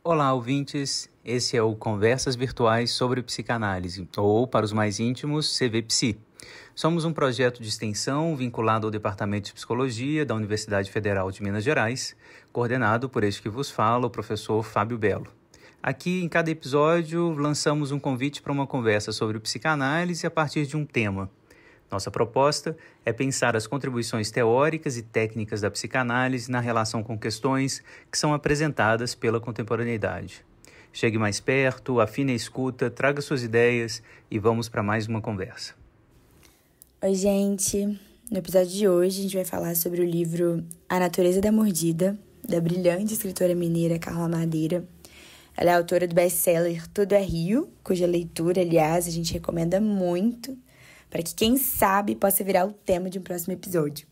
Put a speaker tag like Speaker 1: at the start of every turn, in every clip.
Speaker 1: Olá, ouvintes! Esse é o Conversas Virtuais sobre Psicanálise, ou, para os mais íntimos, CVPsi. Somos um projeto de extensão vinculado ao Departamento de Psicologia da Universidade Federal de Minas Gerais, coordenado por este que vos fala, o professor Fábio Belo. Aqui, em cada episódio, lançamos um convite para uma conversa sobre psicanálise a partir de um tema. Nossa proposta é pensar as contribuições teóricas e técnicas da psicanálise na relação com questões que são apresentadas pela contemporaneidade. Chegue mais perto, afine a escuta, traga suas ideias e vamos para mais uma conversa.
Speaker 2: Oi, gente! No episódio de hoje, a gente vai falar sobre o livro A Natureza da Mordida, da brilhante escritora mineira Carla Madeira. Ela é autora do best-seller Tudo é Rio, cuja leitura, aliás, a gente recomenda muito, para que, quem sabe, possa virar o tema de um próximo episódio.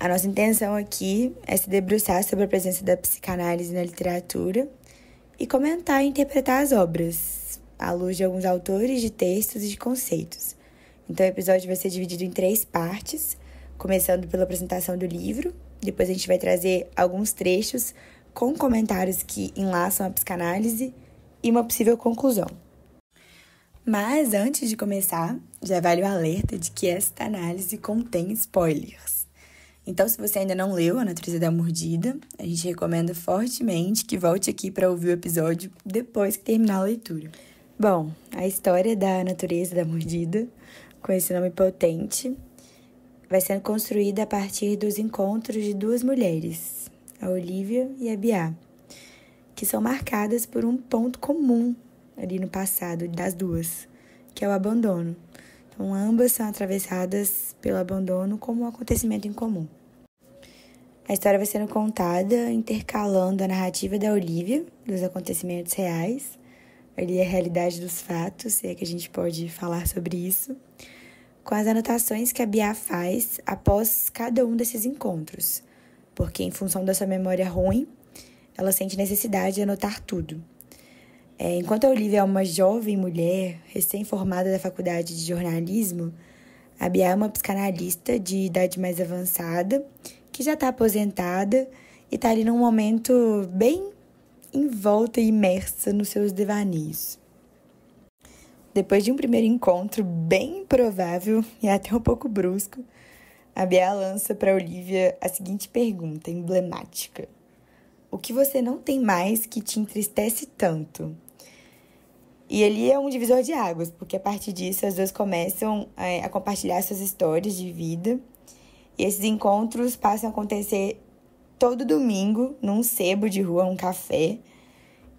Speaker 2: A nossa intenção aqui é se debruçar sobre a presença da psicanálise na literatura e comentar e interpretar as obras, à luz de alguns autores, de textos e de conceitos. Então, o episódio vai ser dividido em 3 partes, começando pela apresentação do livro, depois a gente vai trazer alguns trechos com comentários que enlaçam a psicanálise e uma possível conclusão. Mas, antes de começar, já vale o alerta de que esta análise contém spoilers. Então, se você ainda não leu A Natureza da Mordida, a gente recomenda fortemente que volte aqui para ouvir o episódio depois que terminar a leitura. Bom, a história da Natureza da Mordida, com esse nome potente, vai sendo construída a partir dos encontros de 2 mulheres, a Olivia e a Bia, que são marcadas por um ponto comum ali no passado das duas, que é o abandono. Então, ambas são atravessadas pelo abandono como um acontecimento em comum. A história vai sendo contada intercalando a narrativa da Olivia, dos acontecimentos reais, ali a realidade dos fatos, se é que a gente pode falar sobre isso, com as anotações que a Bia faz após cada um desses encontros, porque em função da sua memória ruim, ela sente necessidade de anotar tudo. Enquanto a Olivia é uma jovem mulher, recém-formada da faculdade de jornalismo, a Bia é uma psicanalista de idade mais avançada, que já está aposentada e está ali num momento bem envolta e imersa nos seus devaneios. Depois de um primeiro encontro bem improvável e até um pouco brusco, a Bia lança para a Olivia a seguinte pergunta emblemática: o que você não tem mais que te entristece tanto? E ali é um divisor de águas, porque a partir disso as duas começam a compartilhar suas histórias de vida. E esses encontros passam a acontecer todo domingo, num sebo de rua, um café,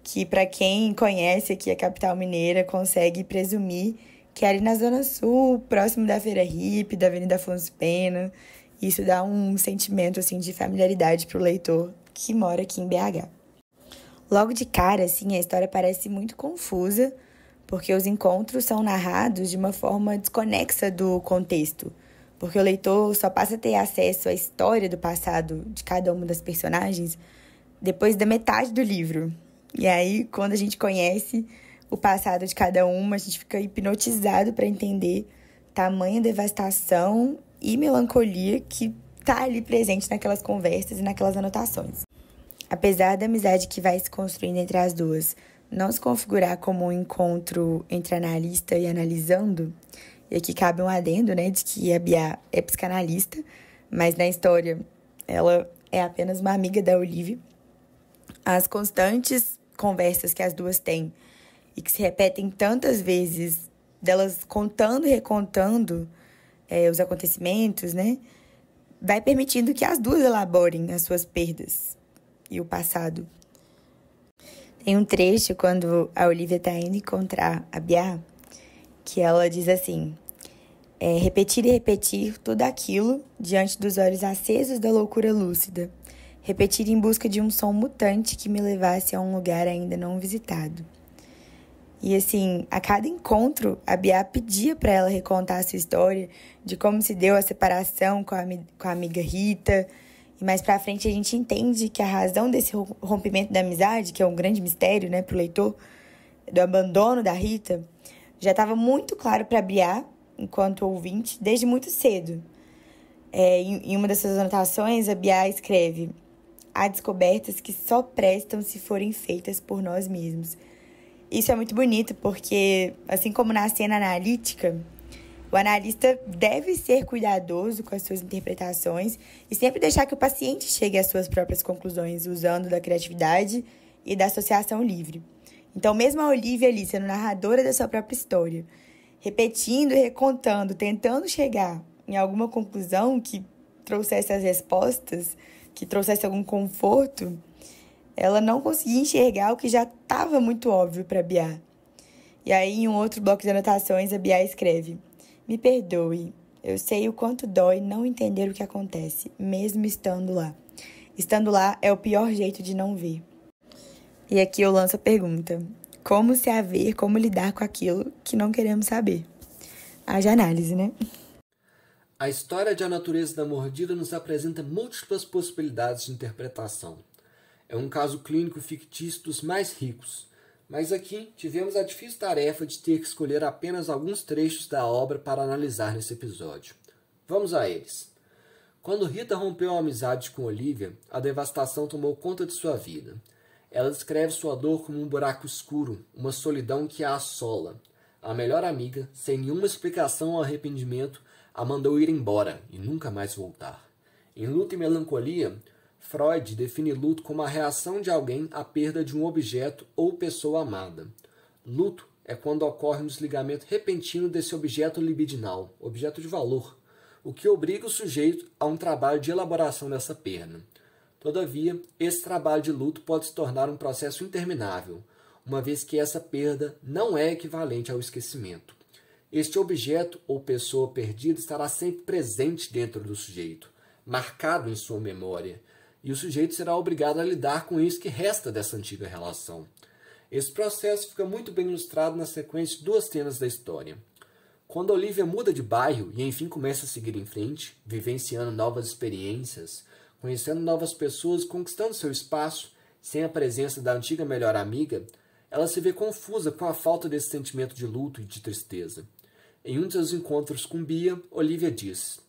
Speaker 2: que para quem conhece aqui a capital mineira consegue presumir que é ali na Zona Sul, próximo da Feira Hippie, da Avenida Afonso Pena. Isso dá um sentimento assim, de familiaridade para o leitor que mora aqui em BH. Logo de cara, assim, a história parece muito confusa, porque os encontros são narrados de uma forma desconexa do contexto, porque o leitor só passa a ter acesso à história do passado de cada uma das personagens depois da metade do livro. E aí, quando a gente conhece o passado de cada uma, a gente fica hipnotizado para entender tamanha devastação e melancolia que está ali presente naquelas conversas e naquelas anotações. Apesar da amizade que vai se construindo entre as duas não se configurar como um encontro entre analista e analisando, e aqui cabe um adendo, né, de que a Bia é psicanalista, mas na história ela é apenas uma amiga da Olivia, as constantes conversas que as duas têm e que se repetem tantas vezes, delas contando e recontando os acontecimentos, né, vai permitindo que as duas elaborem as suas perdas e o passado. Tem um trecho quando a Olivia está indo encontrar a Bia, que ela diz assim: repetir e repetir tudo aquilo diante dos olhos acesos da loucura lúcida. Repetir em busca de um som mutante que me levasse a um lugar ainda não visitado. E assim, a cada encontro, a Bia pedia para ela recontar a sua história de como se deu a separação com a amiga Rita. E mais pra frente a gente entende que a razão desse rompimento da amizade, que é um grande mistério, né, pro leitor, do abandono da Rita, já estava muito claro para Bia, enquanto ouvinte, desde muito cedo. Em uma dessas anotações, a Bia escreve: há descobertas que só prestam se forem feitas por nós mesmos. Isso é muito bonito porque, assim como na cena analítica, o analista deve ser cuidadoso com as suas interpretações e sempre deixar que o paciente chegue às suas próprias conclusões, usando da criatividade e da associação livre. Então, mesmo a Olivia ali sendo narradora da sua própria história, repetindo e recontando, tentando chegar em alguma conclusão que trouxesse as respostas, que trouxesse algum conforto, ela não conseguia enxergar o que já estava muito óbvio para Bia. E aí, em um outro bloco de anotações, a Bia escreve: "Me perdoe, eu sei o quanto dói não entender o que acontece, mesmo estando lá. Estando lá é o pior jeito de não ver." E aqui eu lanço a pergunta: como se haver, como lidar com aquilo que não queremos saber? Haja análise, né?
Speaker 3: A história de A Natureza da Mordida nos apresenta múltiplas possibilidades de interpretação. É um caso clínico fictício dos mais ricos, mas aqui tivemos a difícil tarefa de ter que escolher apenas alguns trechos da obra para analisar nesse episódio. Vamos a eles. Quando Rita rompeu a amizade com Olivia, a devastação tomou conta de sua vida. Ela descreve sua dor como um buraco escuro, uma solidão que a assola. A melhor amiga, sem nenhuma explicação ou arrependimento, a mandou ir embora e nunca mais voltar. Em Luto e Melancolia, Freud define luto como a reação de alguém à perda de um objeto ou pessoa amada. Luto é quando ocorre um desligamento repentino desse objeto libidinal, objeto de valor, o que obriga o sujeito a um trabalho de elaboração dessa perda. Todavia, esse trabalho de luto pode se tornar um processo interminável, uma vez que essa perda não é equivalente ao esquecimento. Este objeto ou pessoa perdida estará sempre presente dentro do sujeito, marcado em sua memória, e o sujeito será obrigado a lidar com isso que resta dessa antiga relação. Esse processo fica muito bem ilustrado na sequência de duas cenas da história. Quando Olivia muda de bairro e enfim começa a seguir em frente, vivenciando novas experiências, conhecendo novas pessoas, conquistando seu espaço, sem a presença da antiga melhor amiga, ela se vê confusa com a falta desse sentimento de luto e de tristeza. Em um de seus encontros com Bia, Olivia diz: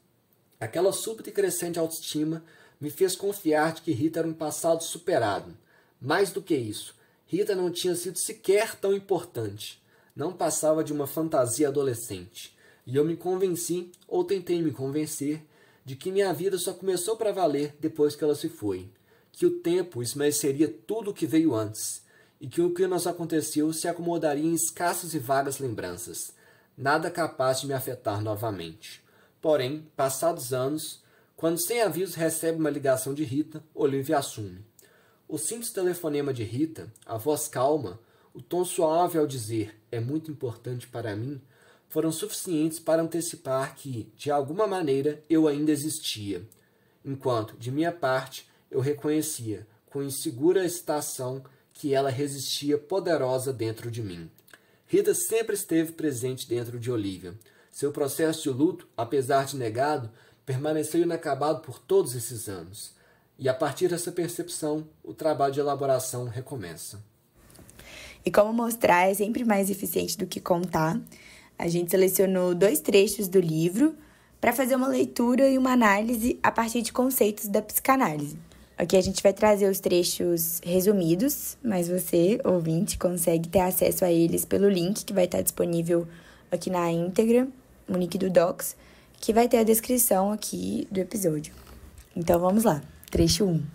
Speaker 3: "Aquela súbita e crescente autoestima me fez confiar de que Rita era um passado superado. Mais do que isso, Rita não tinha sido sequer tão importante. Não passava de uma fantasia adolescente. E eu me convenci, ou tentei me convencer, de que minha vida só começou para valer depois que ela se foi. Que o tempo esmaeceria tudo o que veio antes. E que o que nos aconteceu se acomodaria em escassas e vagas lembranças. Nada capaz de me afetar novamente. Porém, passados anos, quando sem aviso recebe uma ligação de Rita, Olivia assume. O simples telefonema de Rita, a voz calma, o tom suave ao dizer 'é muito importante para mim', foram suficientes para antecipar que, de alguma maneira, eu ainda existia. Enquanto, de minha parte, eu reconhecia, com insegura excitação, que ela resistia poderosa dentro de mim. Rita sempre esteve presente dentro de Olivia. Seu processo de luto, apesar de negado, permaneceu inacabado por todos esses anos. E a partir dessa percepção, o trabalho de elaboração recomeça.
Speaker 2: E como mostrar é sempre mais eficiente do que contar, a gente selecionou 2 trechos do livro para fazer uma leitura e uma análise a partir de conceitos da psicanálise. Aqui a gente vai trazer os trechos resumidos, mas você, ouvinte, consegue ter acesso a eles pelo link que vai estar disponível aqui na íntegra, no link do Docs, que vai ter a descrição aqui do episódio. Então vamos lá, trecho 1.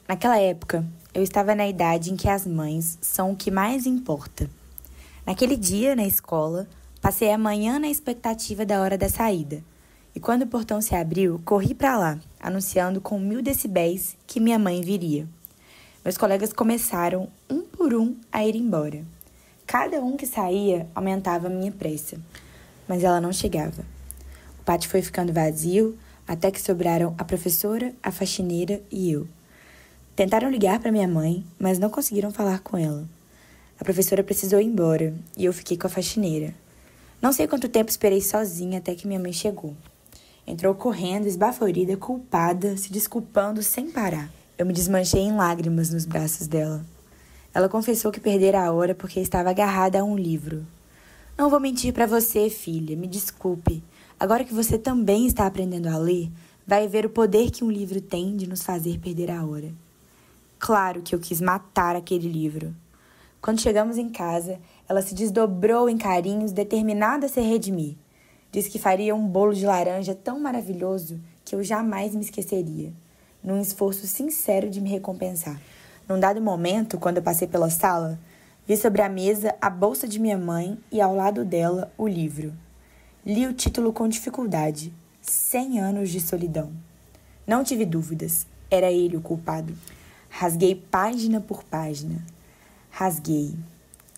Speaker 2: Naquela época, eu estava na idade em que as mães são o que mais importa. Naquele dia, na escola, passei a manhã na expectativa da hora da saída. E quando o portão se abriu, corri para lá, anunciando com 1000 decibéis que minha mãe viria. Meus colegas começaram, um por um, a ir embora. Cada um que saía aumentava a minha pressa, mas ela não chegava. O pátio foi ficando vazio, até que sobraram a professora, a faxineira e eu. Tentaram ligar para minha mãe, mas não conseguiram falar com ela. A professora precisou ir embora e eu fiquei com a faxineira. Não sei quanto tempo esperei sozinha até que minha mãe chegou. Entrou correndo, esbaforida, culpada, se desculpando sem parar. Eu me desmanchei em lágrimas nos braços dela. Ela confessou que perdera a hora porque estava agarrada a um livro. Não vou mentir para você, filha, me desculpe. Agora que você também está aprendendo a ler, vai ver o poder que um livro tem de nos fazer perder a hora. Claro que eu quis matar aquele livro. Quando chegamos em casa, ela se desdobrou em carinhos, determinada a se redimir. Disse que faria um bolo de laranja tão maravilhoso que eu jamais me esqueceria, num esforço sincero de me recompensar. Num dado momento, quando eu passei pela sala, vi sobre a mesa a bolsa de minha mãe e ao lado dela o livro. Li o título com dificuldade, 100 anos de solidão. Não tive dúvidas, era ele o culpado. Rasguei página por página. Rasguei,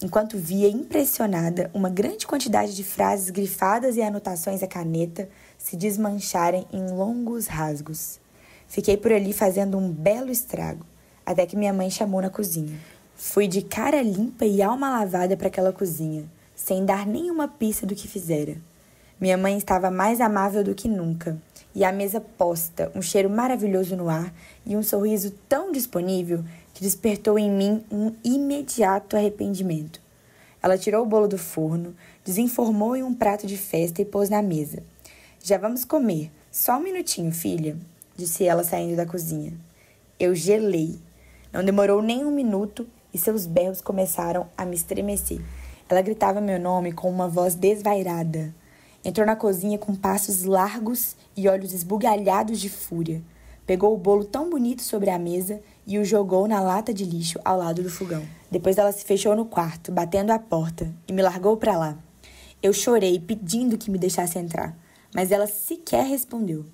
Speaker 2: enquanto via impressionada uma grande quantidade de frases grifadas e anotações à caneta se desmancharem em longos rasgos. Fiquei por ali fazendo um belo estrago, até que minha mãe chamou na cozinha. Fui de cara limpa e alma lavada para aquela cozinha, sem dar nenhuma pista do que fizera. Minha mãe estava mais amável do que nunca, e a mesa posta, um cheiro maravilhoso no ar e um sorriso tão disponível que despertou em mim um imediato arrependimento. Ela tirou o bolo do forno, desenformou em um prato de festa e pôs na mesa. Já vamos comer, só um minutinho, filha, disse ela saindo da cozinha. Eu gelei. Não demorou nem um minuto e seus berros começaram a me estremecer. Ela gritava meu nome com uma voz desvairada. Entrou na cozinha com passos largos e olhos esbugalhados de fúria. Pegou o bolo tão bonito sobre a mesa e o jogou na lata de lixo ao lado do fogão. Depois ela se fechou no quarto, batendo a porta, e me largou para lá. Eu chorei, pedindo que me deixasse entrar, mas ela sequer respondeu.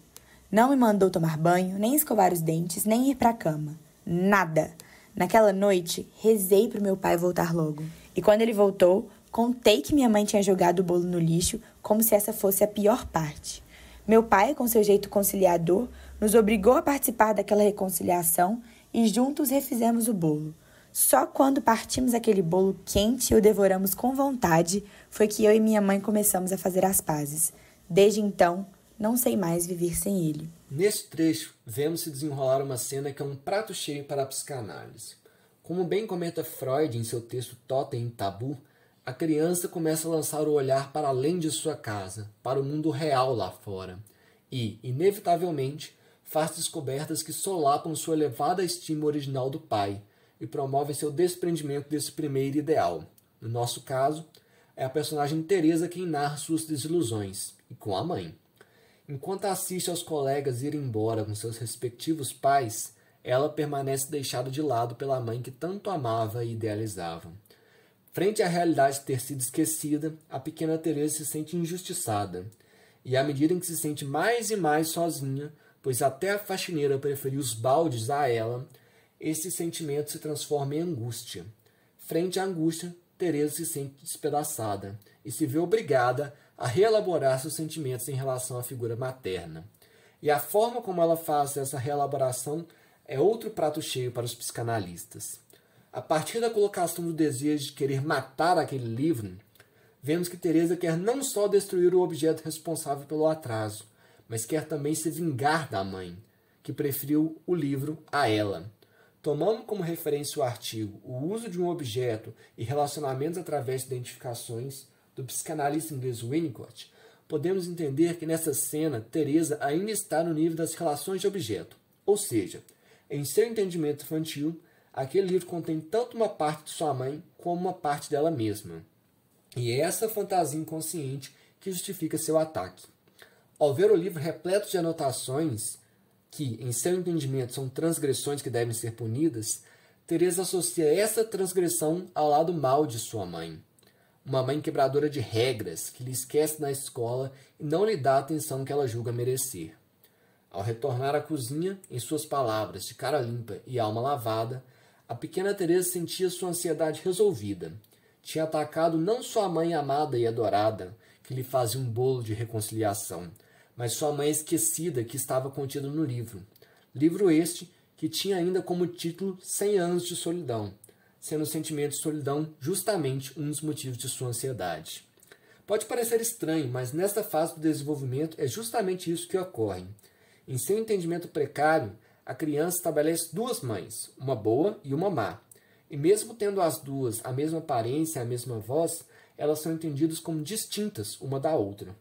Speaker 2: Não me mandou tomar banho, nem escovar os dentes, nem ir para a cama. Nada. Naquela noite, rezei para o meu pai voltar logo. E quando ele voltou, contei que minha mãe tinha jogado o bolo no lixo, como se essa fosse a pior parte. Meu pai, com seu jeito conciliador, nos obrigou a participar daquela reconciliação e juntos refizemos o bolo. Só quando partimos aquele bolo quente e o devoramos com vontade, foi que eu e minha mãe começamos a fazer as pazes. Desde então, não sei mais viver sem ele.
Speaker 3: Neste trecho, vemos se desenrolar uma cena que é um prato cheio para a psicanálise. Como bem comenta Freud em seu texto Totem e Tabu, a criança começa a lançar o olhar para além de sua casa, para o mundo real lá fora, e, inevitavelmente, faz descobertas que solapam sua elevada estima original do pai e promovem seu desprendimento desse primeiro ideal. No nosso caso, é a personagem Teresa quem narra suas desilusões, e com a mãe. Enquanto assiste aos colegas irem embora com seus respectivos pais, ela permanece deixada de lado pela mãe que tanto amava e idealizava. Frente à realidade de ter sido esquecida, a pequena Teresa se sente injustiçada. E à medida em que se sente mais e mais sozinha, pois até a faxineira preferiu os baldes a ela, esse sentimento se transforma em angústia. Frente à angústia, Teresa se sente despedaçada e se vê obrigada a reelaborar seus sentimentos em relação à figura materna. E a forma como ela faz essa reelaboração é outro prato cheio para os psicanalistas. A partir da colocação do desejo de querer matar aquele livro, vemos que Teresa quer não só destruir o objeto responsável pelo atraso, mas quer também se vingar da mãe, que preferiu o livro a ela. Tomando como referência o artigo O Uso de um Objeto e Relacionamentos através de Identificações, do psicanalista inglês Winnicott, podemos entender que nessa cena Teresa ainda está no nível das relações de objeto, ou seja, em seu entendimento infantil, aquele livro contém tanto uma parte de sua mãe como uma parte dela mesma. E é essa fantasia inconsciente que justifica seu ataque. Ao ver o livro repleto de anotações, que, em seu entendimento, são transgressões que devem ser punidas, Teresa associa essa transgressão ao lado mau de sua mãe. Uma mãe quebradora de regras, que lhe esquece na escola e não lhe dá a atenção que ela julga merecer. Ao retornar à cozinha, em suas palavras, de cara limpa e alma lavada, a pequena Teresa sentia sua ansiedade resolvida. Tinha atacado não sua mãe amada e adorada, que lhe fazia um bolo de reconciliação, mas sua mãe esquecida que estava contida no livro. Livro este que tinha ainda como título 100 anos de solidão, sendo o sentimento de solidão justamente um dos motivos de sua ansiedade. Pode parecer estranho, mas nesta fase do desenvolvimento é justamente isso que ocorre. Em seu entendimento precário, a criança estabelece duas mães, uma boa e uma má. E mesmo tendo as duas a mesma aparência e a mesma voz, elas são entendidas como distintas uma da outra.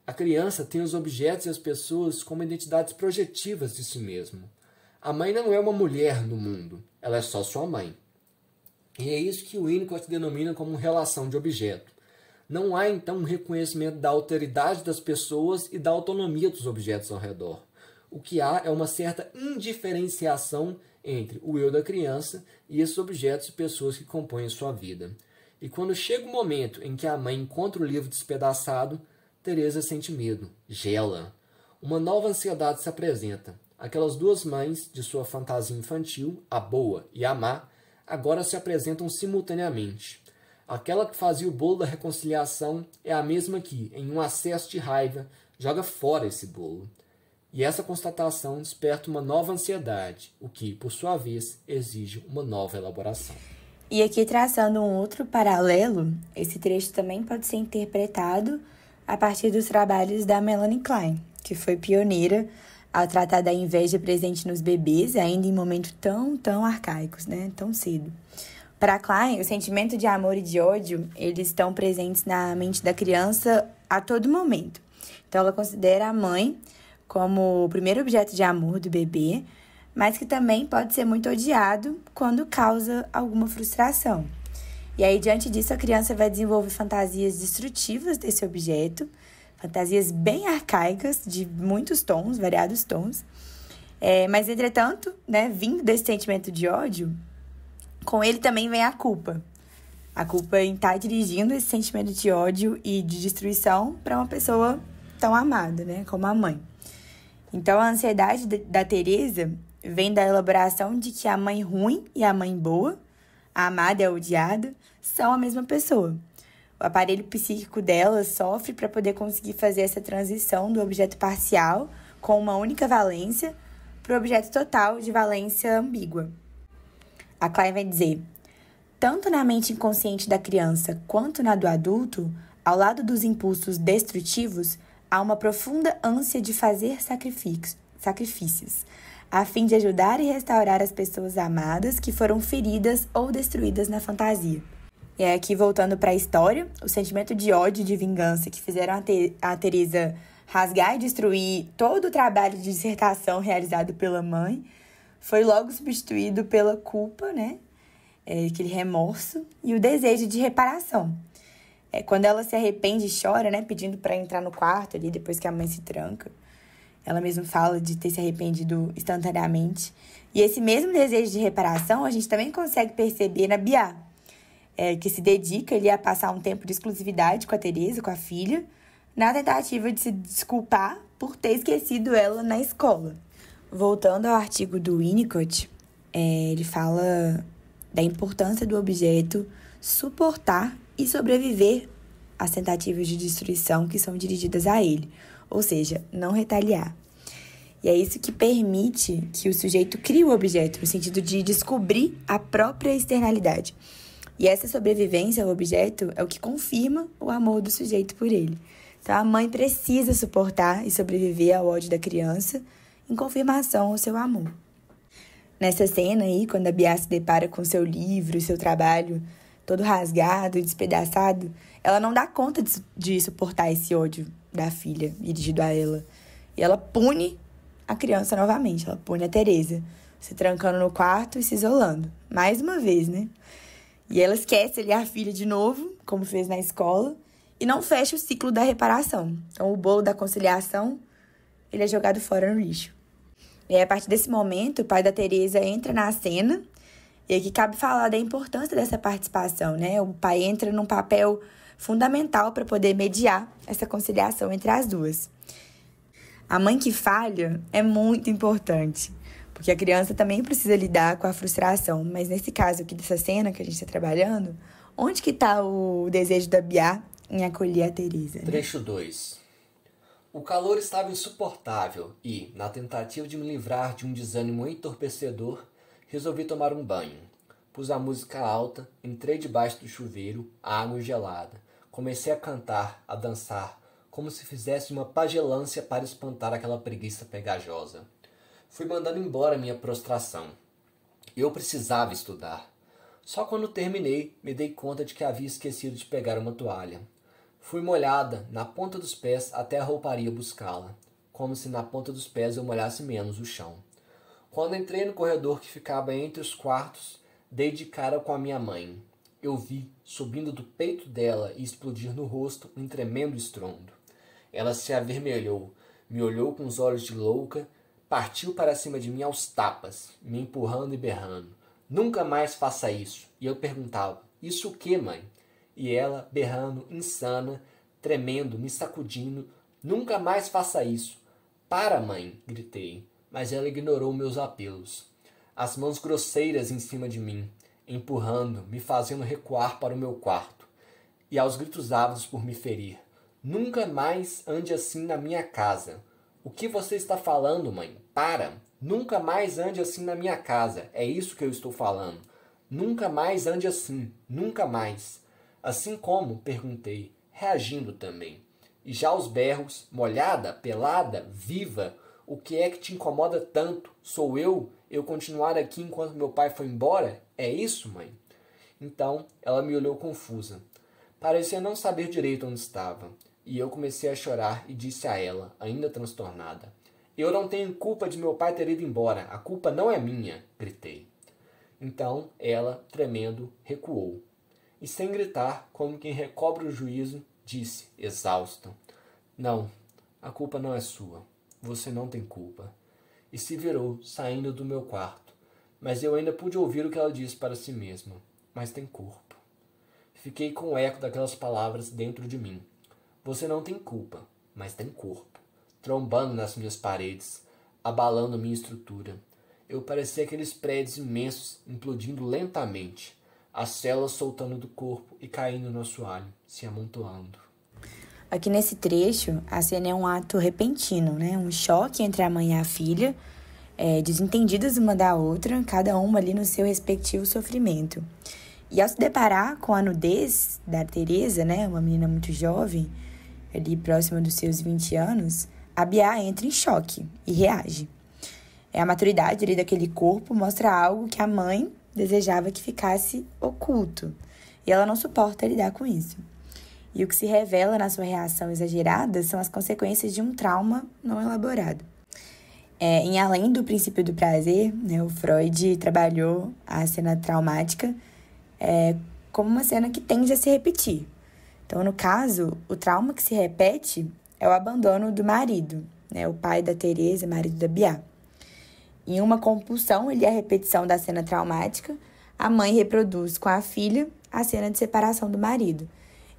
Speaker 3: A criança tem os objetos e as pessoas como identidades projetivas de si mesmo. A mãe não é uma mulher no mundo, ela é só sua mãe. E é isso que o Winnicott denomina como relação de objeto. Não há, então, um reconhecimento da alteridade das pessoas e da autonomia dos objetos ao redor. O que há é uma certa indiferenciação entre o eu da criança e esses objetos e pessoas que compõem sua vida. E quando chega o momento em que a mãe encontra o livro despedaçado, Teresa sente medo, gela. Uma nova ansiedade se apresenta. Aquelas duas mães de sua fantasia infantil, a boa e a má, agora se apresentam simultaneamente. Aquela que fazia o bolo da reconciliação é a mesma que, em um acesso de raiva, joga fora esse bolo. E essa constatação desperta uma nova ansiedade, o que, por sua vez, exige uma nova elaboração.
Speaker 2: E aqui, traçando um outro paralelo, esse trecho também pode ser interpretado a partir dos trabalhos da Melanie Klein, que foi pioneira ao tratar da inveja presente nos bebês, ainda em momentos tão arcaicos, né? Tão cedo. Para Klein, o sentimento de amor e de ódio, eles estão presentes na mente da criança a todo momento. Então, ela considera a mãe como o primeiro objeto de amor do bebê, mas que também pode ser muito odiado quando causa alguma frustração. E aí, diante disso, a criança vai desenvolver fantasias destrutivas desse objeto, fantasias bem arcaicas, de muitos tons, variados tons. Mas, entretanto, né, vindo desse sentimento de ódio, com ele também vem a culpa. A culpa em estar dirigindo esse sentimento de ódio e de destruição para uma pessoa tão amada, né, como a mãe. Então, a ansiedade da Teresa vem da elaboração de que a mãe ruim e a mãe boa, a amada e a odiada, são a mesma pessoa. O aparelho psíquico dela sofre para poder conseguir fazer essa transição do objeto parcial, com uma única valência, para o objeto total de valência ambígua. A Klein vai dizer: tanto na mente inconsciente da criança quanto na do adulto, ao lado dos impulsos destrutivos, há uma profunda ânsia de fazer sacrifícios, a fim de ajudar e restaurar as pessoas amadas que foram feridas ou destruídas na fantasia. E aqui, voltando para a história, o sentimento de ódio e de vingança que fizeram a Teresa rasgar e destruir todo o trabalho de dissertação realizado pela mãe foi logo substituído pela culpa, né? Aquele remorso e o desejo de reparação. Quando ela se arrepende e chora, né, pedindo para entrar no quarto ali depois que a mãe se tranca, ela mesma fala de ter se arrependido instantaneamente. E esse mesmo desejo de reparação a gente também consegue perceber na Bia, que se dedica ali a passar um tempo de exclusividade com a Teresa, com a filha, na tentativa de se desculpar por ter esquecido ela na escola. Voltando ao artigo do Winnicott, ele fala da importância do objeto suportar e sobreviver às tentativas de destruição que são dirigidas a ele, ou seja, não retaliar. E é isso que permite que o sujeito crie o objeto, no sentido de descobrir a própria externalidade. E essa sobrevivência ao objeto é o que confirma o amor do sujeito por ele. Então, a mãe precisa suportar e sobreviver ao ódio da criança em confirmação ao seu amor. Nessa cena aí, quando a Bia se depara com seu livro, seu trabalho todo rasgado e despedaçado, ela não dá conta de suportar esse ódio da filha dirigido a ela. E ela pune a criança novamente, ela pune a Teresa, se trancando no quarto e se isolando. Mais uma vez, né? E ela esquece ali a filha de novo, como fez na escola, e não fecha o ciclo da reparação. Então, o bolo da conciliação, ele é jogado fora no lixo. E aí, a partir desse momento, o pai da Teresa entra na cena, e aqui cabe falar da importância dessa participação, né? O pai entra num papel fundamental para poder mediar essa conciliação entre as duas. A mãe que falha é muito importante, porque a criança também precisa lidar com a frustração. Mas nesse caso aqui dessa cena que a gente está trabalhando, onde que está o desejo da Bia em acolher a Teresa? Né?
Speaker 3: Trecho 2. O calor estava insuportável e, na tentativa de me livrar de um desânimo entorpecedor, resolvi tomar um banho. Pus a música alta, entrei debaixo do chuveiro, a água gelada. Comecei a cantar, a dançar, como se fizesse uma pagelância para espantar aquela preguiça pegajosa. Fui mandando embora minha prostração. Eu precisava estudar. Só quando terminei, me dei conta de que havia esquecido de pegar uma toalha. Fui molhada, na ponta dos pés, até a rouparia buscá-la, como se na ponta dos pés eu molhasse menos o chão. Quando entrei no corredor que ficava entre os quartos, dei de cara com a minha mãe. Eu vi, subindo do peito dela e explodir no rosto, um tremendo estrondo. Ela se avermelhou, me olhou com os olhos de louca, partiu para cima de mim aos tapas, me empurrando e berrando. Nunca mais faça isso. E eu perguntava, isso o quê, mãe? E ela, berrando, insana, tremendo, me sacudindo, nunca mais faça isso. Para, mãe, gritei, mas ela ignorou meus apelos. As mãos grosseiras em cima de mim, empurrando, me fazendo recuar para o meu quarto. E aos gritos ávidos por me ferir. Nunca mais ande assim na minha casa. O que você está falando, mãe? Para! Nunca mais ande assim na minha casa. É isso que eu estou falando. Nunca mais ande assim. Nunca mais. Assim como? Perguntei, reagindo também. E já os berros, molhada, pelada, viva, o que é que te incomoda tanto? Sou eu continuar aqui enquanto meu pai foi embora? É isso, mãe? Então, ela me olhou confusa. Parecia não saber direito onde estava. E eu comecei a chorar e disse a ela, ainda transtornada. Eu não tenho culpa de meu pai ter ido embora. A culpa não é minha, gritei. Então, ela, tremendo, recuou. E sem gritar, como quem recobra o juízo, disse, exausta. Não, a culpa não é sua. Você não tem culpa. E se virou, saindo do meu quarto. Mas eu ainda pude ouvir o que ela disse para si mesma. Mas tem corpo. Fiquei com o eco daquelas palavras dentro de mim. Você não tem culpa, mas tem corpo. Trombando nas minhas paredes, abalando minha estrutura. Eu parecia aqueles prédios imensos, implodindo lentamente. As células soltando do corpo e caindo no assoalho, se amontoando.
Speaker 2: Aqui nesse trecho, a cena é um ato repentino, né? Um choque entre a mãe e a filha, desentendidas uma da outra, cada uma ali no seu respectivo sofrimento. E ao se deparar com a nudez da Teresa, né? Uma menina muito jovem, ali próxima dos seus 20 anos, a Bia entra em choque e reage. A maturidade ali daquele corpo mostra algo que a mãe desejava que ficasse oculto. E ela não suporta lidar com isso. E o que se revela na sua reação exagerada são as consequências de um trauma não elaborado. Em além do princípio do prazer, né, o Freud trabalhou a cena traumática como uma cena que tende a se repetir. Então, no caso, o trauma que se repete é o abandono do marido, né, o pai da Teresa, marido da Bia. Em uma compulsão e a repetição da cena traumática, a mãe reproduz com a filha a cena de separação do marido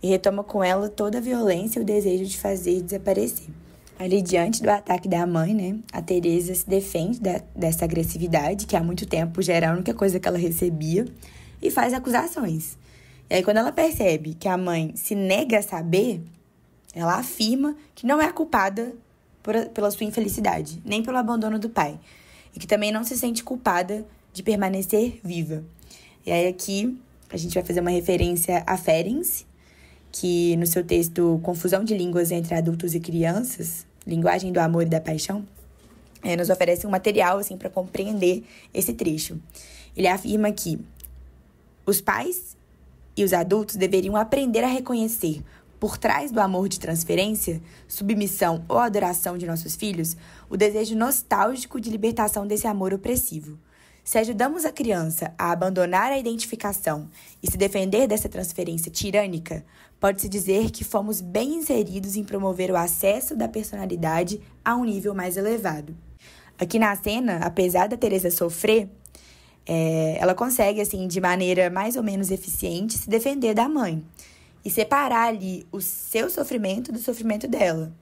Speaker 2: e retoma com ela toda a violência e o desejo de fazer desaparecer. Ali, diante do ataque da mãe, né, a Teresa se defende dessa agressividade, que há muito tempo já era a única coisa que ela recebia, e faz acusações. E aí, quando ela percebe que a mãe se nega a saber, ela afirma que não é a culpada pela sua infelicidade, nem pelo abandono do pai. E que também não se sente culpada de permanecer viva. E aí aqui a gente vai fazer uma referência a Ferenczi, que no seu texto Confusão de Línguas entre Adultos e Crianças, Linguagem do Amor e da Paixão, nos oferece um material assim, para compreender esse trecho. Ele afirma que os pais e os adultos deveriam aprender a reconhecer, por trás do amor de transferência, submissão ou adoração de nossos filhos, o desejo nostálgico de libertação desse amor opressivo. Se ajudamos a criança a abandonar a identificação e se defender dessa transferência tirânica, pode-se dizer que fomos bem inseridos em promover o acesso da personalidade a um nível mais elevado. Aqui na cena, apesar da Teresa sofrer, ela consegue, assim, de maneira mais ou menos eficiente, se defender da mãe e separar ali o seu sofrimento do sofrimento dela.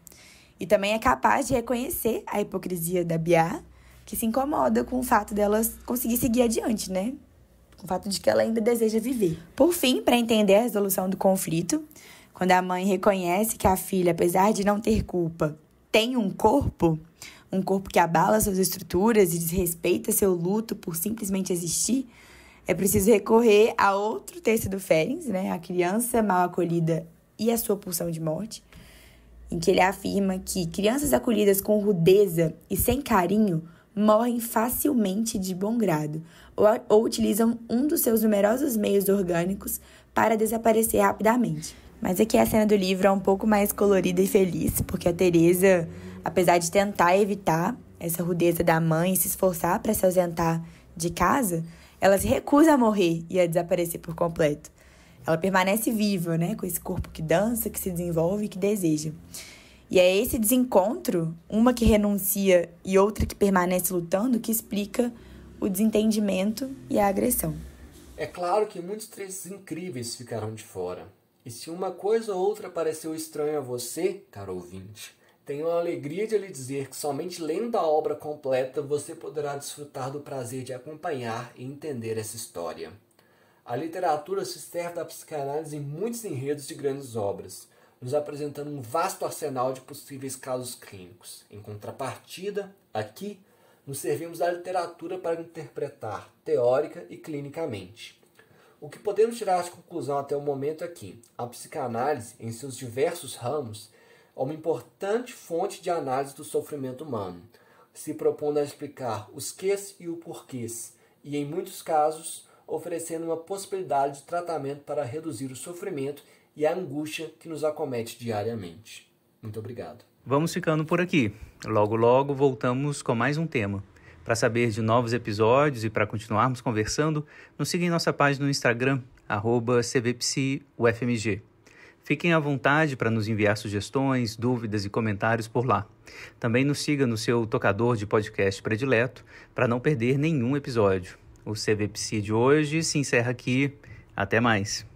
Speaker 2: E também é capaz de reconhecer a hipocrisia da Bia, que se incomoda com o fato dela conseguir seguir adiante, né? Com o fato de que ela ainda deseja viver. Por fim, para entender a resolução do conflito, quando a mãe reconhece que a filha, apesar de não ter culpa, tem um corpo que abala suas estruturas e desrespeita seu luto por simplesmente existir, é preciso recorrer a outro texto do Ferenczi, né? A criança mal acolhida e a sua pulsão de morte, em que ele afirma que crianças acolhidas com rudeza e sem carinho morrem facilmente de bom grado ou utilizam um dos seus numerosos meios orgânicos para desaparecer rapidamente. Mas aqui a cena do livro é um pouco mais colorida e feliz, porque a Teresa, apesar de tentar evitar, essa rudeza da mãe se esforçar para se ausentar de casa, ela se recusa a morrer e a desaparecer por completo. Ela permanece viva, né? Com esse corpo que dança, que se desenvolve e que deseja. E é esse desencontro, uma que renuncia e outra que permanece lutando, que explica o desentendimento e a agressão.
Speaker 3: É claro que muitos trechos incríveis ficaram de fora. E se uma coisa ou outra pareceu estranha a você, caro ouvinte, tenho a alegria de lhe dizer que somente lendo a obra completa você poderá desfrutar do prazer de acompanhar e entender essa história. A literatura se serve da psicanálise em muitos enredos de grandes obras, nos apresentando um vasto arsenal de possíveis casos clínicos. Em contrapartida, aqui, nos servimos da literatura para interpretar teórica e clinicamente. O que podemos tirar de conclusão até o momento é que a psicanálise, em seus diversos ramos, é uma importante fonte de análise do sofrimento humano, se propondo a explicar os quês e o porquês, e em muitos casos, oferecendo uma possibilidade de tratamento para reduzir o sofrimento e a angústia que nos acomete diariamente. Muito obrigado.
Speaker 1: Vamos ficando por aqui. Logo, logo voltamos com mais um tema. Para saber de novos episódios e para continuarmos conversando, nos siga em nossa página no Instagram, @cvpsiufmg. Fiquem à vontade para nos enviar sugestões, dúvidas e comentários por lá. Também nos siga no seu tocador de podcast predileto para não perder nenhum episódio. O CVPsi de hoje se encerra aqui. Até mais!